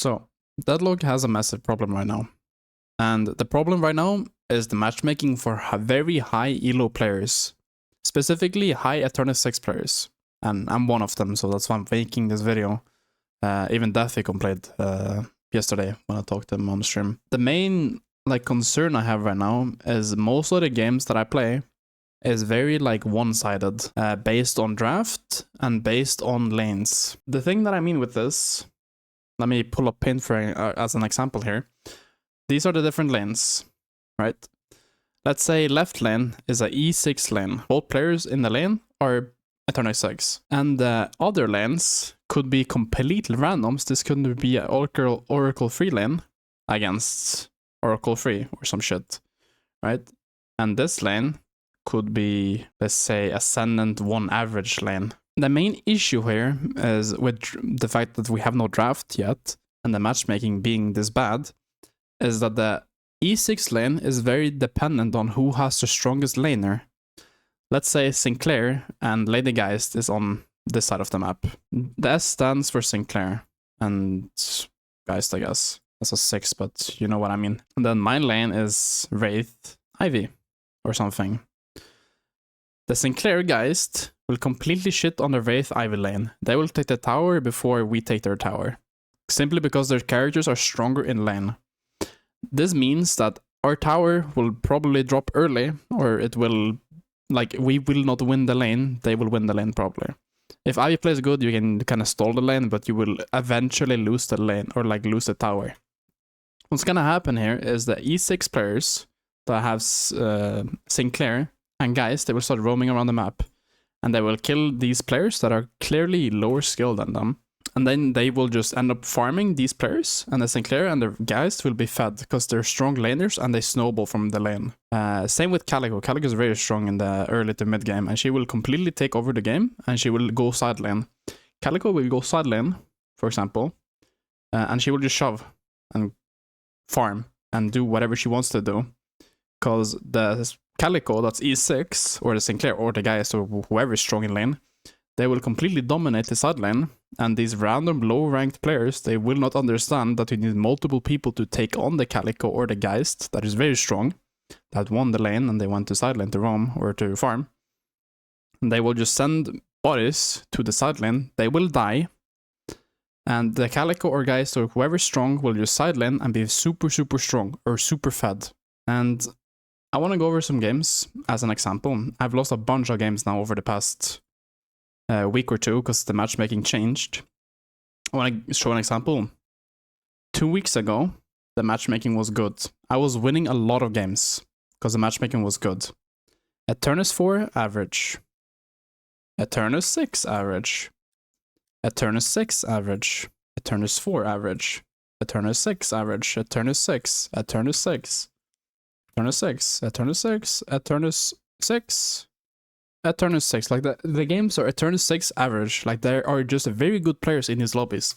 So, Deadlock has a massive problem right now. And the problem right now is the matchmaking for very high elo players. Specifically, high ETERNUS 6 players. And I'm one of them, so that's why I'm making this video. Even Daffy complained yesterday when I talked to him on stream. The main concern I have right now is most of the games that I play is very one-sided, based on draft and based on lanes. The thing that I mean with this, let me pull up Paint for as an example here. These are the different lanes, right? Let's say left lane is a E6 lane. Both players in the lane are ETERNUS 6. And the other lanes could be completely randoms. This could be an Oracle free lane against Oracle free or some shit, right? And this lane could be, let's say, Ascendant 1 average lane. The main issue here is with the fact that we have no draft yet, and the matchmaking being this bad, is that the E6 lane is very dependent on who has the strongest laner. Let's say Sinclair and Lady Geist is on this side of the map. The S stands for Sinclair, and Geist, I guess. That's a 6, but you know what I mean. And then my lane is Wraith Ivy, or something. The Sinclair Geist will completely shit on the Wraith Ivy lane. They will take the tower before we take their tower. Simply because their characters are stronger in lane. This means that our tower will probably drop early, or it will, we will not win the lane, they will win the lane probably. If Ivy plays good, you can kind of stall the lane, but you will eventually lose the lane, or lose the tower. What's gonna happen here is the E6 players that have Sinclair and Geist, they will start roaming around the map. And they will kill these players that are clearly lower skill than them. And then they will just end up farming these players, and the Sinclair and the Geist will be fed because they're strong laners and they snowball from the lane. Same with Calico. Calico is very strong in the early to mid game, and she will completely take over the game and she will go side lane. Calico will go side lane, for example, and she will just shove and farm and do whatever she wants to do. Because the Calico, that's E6, or the Sinclair, or the Geist, or whoever is strong in lane, they will completely dominate the side lane, and these random low-ranked players, they will not understand that you need multiple people to take on the Calico or the Geist that is very strong, that won the lane and they went to side lane to roam or to farm. And they will just send bodies to the side lane, they will die, and the Calico or Geist or whoever's strong will just side lane and be super strong or super fed. And I want to go over some games as an example. I've lost a bunch of games now over the past week or two because the matchmaking changed. I want to show an example. 2 weeks ago, the matchmaking was good. I was winning a lot of games because the matchmaking was good. ETERNUS 4 average. ETERNUS 6 average. ETERNUS 6 average. ETERNUS 4 average. ETERNUS 6 average. ETERNUS 6. ETERNUS 6. ETERNUS 6. ETERNUS 6. ETERNUS 6. ETERNUS 6. The games are ETERNUS 6 average. There are just very good players in these lobbies.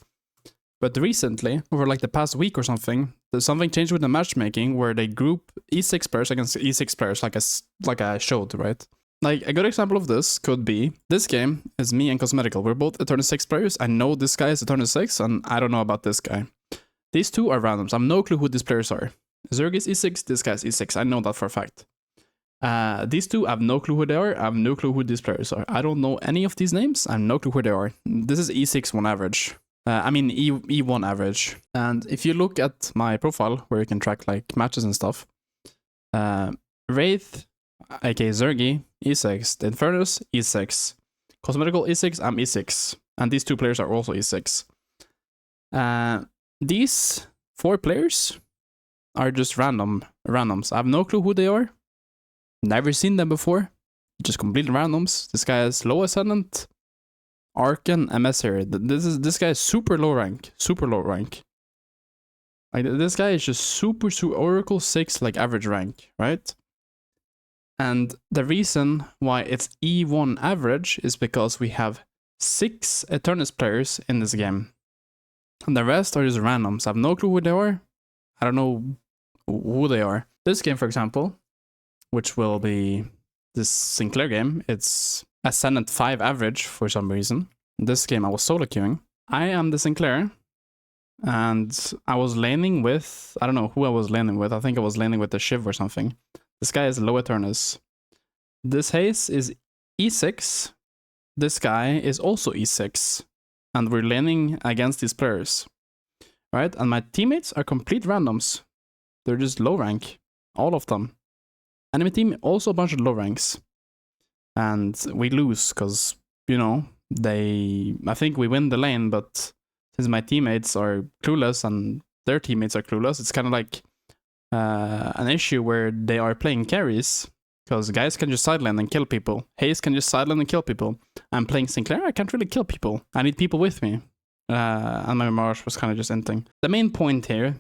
But recently, over the past week or something, something changed with the matchmaking where they group E6 players against E6 players like I showed, right? A good example of this could be, this game is me and Cosmetical. We're both ETERNUS 6 players. I know this guy is ETERNUS 6, and I don't know about this guy. These two are randoms. I have no clue who these players are. Zerg is E6, this guy is E6. I know that for a fact. These two, I have no clue who they are. I have no clue who these players are. I don't know any of these names. I have no clue who they are. This is E6 1 average. E1 average. And if you look at my profile, where you can track matches and stuff, Wraith, aka Zergy, E6. The ETERNUS, E6. Cosmetical, E6, I'm E6. And these two players are also E6. These 4 players are just randoms. I have no clue who they are. Never seen them before. Just complete randoms. This guy is low ascendant, Arcan, MS here. This guy is super low rank. This guy is just super Oracle 6 average rank, right? And the reason why it's E1 average is because we have 6 ETERNUS players in this game. And the rest are just randoms. I have no clue who they are. I don't know who they are. This game, for example, which will be this Sinclair game, it's Ascendant 5 average for some reason. In this game I was solo queuing. I am the Sinclair, and I was laning with, I don't know who I was laning with. I think I was laning with the Shiv or something. This guy is low ETERNUS. This Haze is E6. This guy is also E6. And we're laning against these players. Right? And my teammates are complete randoms. They're just low rank. All of them. Enemy team, also a bunch of low ranks. And we lose because, you know, I think we win the lane, but since my teammates are clueless and their teammates are clueless, it's kind of like an issue where they are playing carries, because guys can just sideline and kill people. Haze can just sideline and kill people. I'm playing Sinclair, I can't really kill people. I need people with me. And my Marsh was kind of just inting. The main point here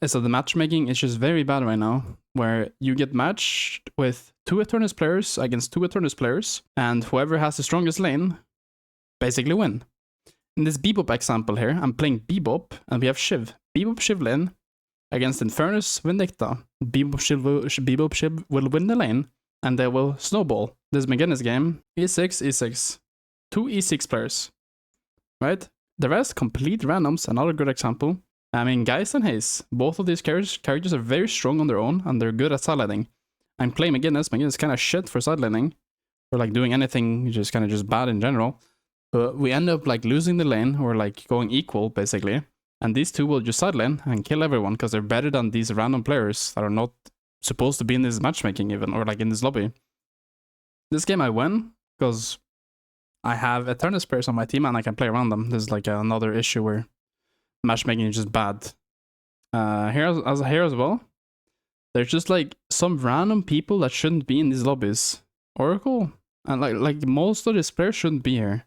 is that the matchmaking is just very bad right now, where you get matched with 2 ETERNUS players against 2 ETERNUS players, and whoever has the strongest lane basically win. In this Bebop example here, I'm playing Bebop, and we have Shiv. Bebop Shiv lane against Infernus Vindicta. Bebop Shiv will win the lane, and they will snowball. This beginner's game, E6, E6. 2 E6 players, right? The rest, complete randoms, another good example. I mean, Geist and Haze, both of these characters are very strong on their own, and they're good at sidelining. I'm playing McGinnis. McGinnis is kind of shit for sidelining, or like doing anything, just kind of just bad in general. But we end up like losing the lane, or like going equal, basically. And these two will just sideline and kill everyone, because they're better than these random players that are not supposed to be in this matchmaking even, or like in this lobby. This game I win, because I have ETERNUS players on my team, and I can play around them. There's like another issue where matchmaking is just bad. Here as well, there's just like some random people that shouldn't be in these lobbies. Oracle, and like most of these players shouldn't be here.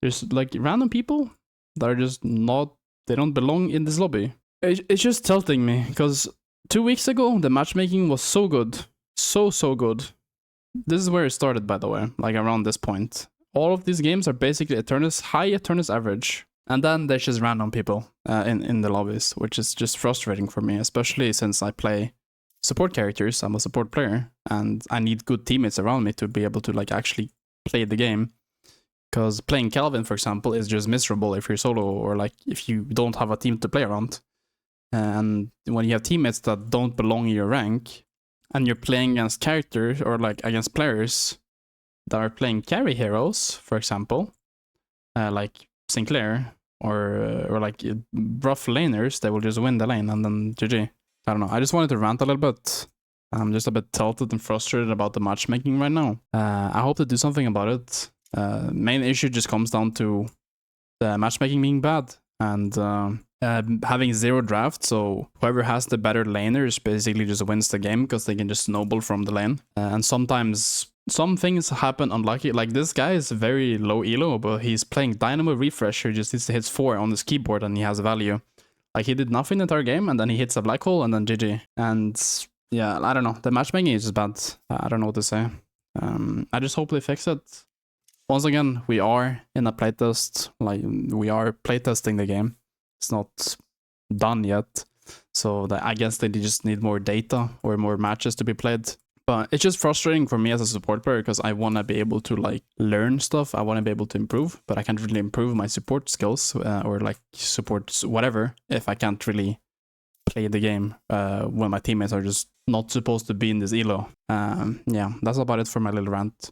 There's like random people that are just not, they don't belong in this lobby. It's just tilting me, because 2 weeks ago the matchmaking was so good, so good. This is where it started, by the way, like around this point. All of these games are basically ETERNUS, high ETERNUS average. And then there's just random people in the lobbies, which is just frustrating for me, especially since I play support characters. I'm a support player, and I need good teammates around me to be able to like actually play the game. Because playing Calvin, for example, is just miserable if you're solo, or like if you don't have a team to play around. And when you have teammates that don't belong in your rank, and you're playing against characters, or like against players that are playing carry heroes, for example, like Sinclair, or like rough laners, they will just win the lane and then GG. I don't know. I just wanted to rant a little bit. I'm just a bit tilted and frustrated about the matchmaking right now. I hope to do something about it. Main issue just comes down to the matchmaking being bad, and having 0 draft, so whoever has the better laners basically just wins the game, because they can just snowball from the lane. And sometimes some things happen unlucky, like this guy is very low elo, but he's playing Dynamo Refresh, he just hits 4 on his keyboard and he has value. Like he did nothing the entire game, and then he hits a black hole, and then GG. And yeah, I don't know, the matchmaking is just bad. I don't know what to say. I just hope they fix it. Once again, we are in a playtest, like we are playtesting the game. It's not done yet, so I guess they just need more data or more matches to be played. But it's just frustrating for me as a support player, because I want to be able to like learn stuff. I want to be able to improve, but I can't really improve my support skills or like support whatever if I can't really play the game when my teammates are just not supposed to be in this elo. Yeah, that's about it for my little rant.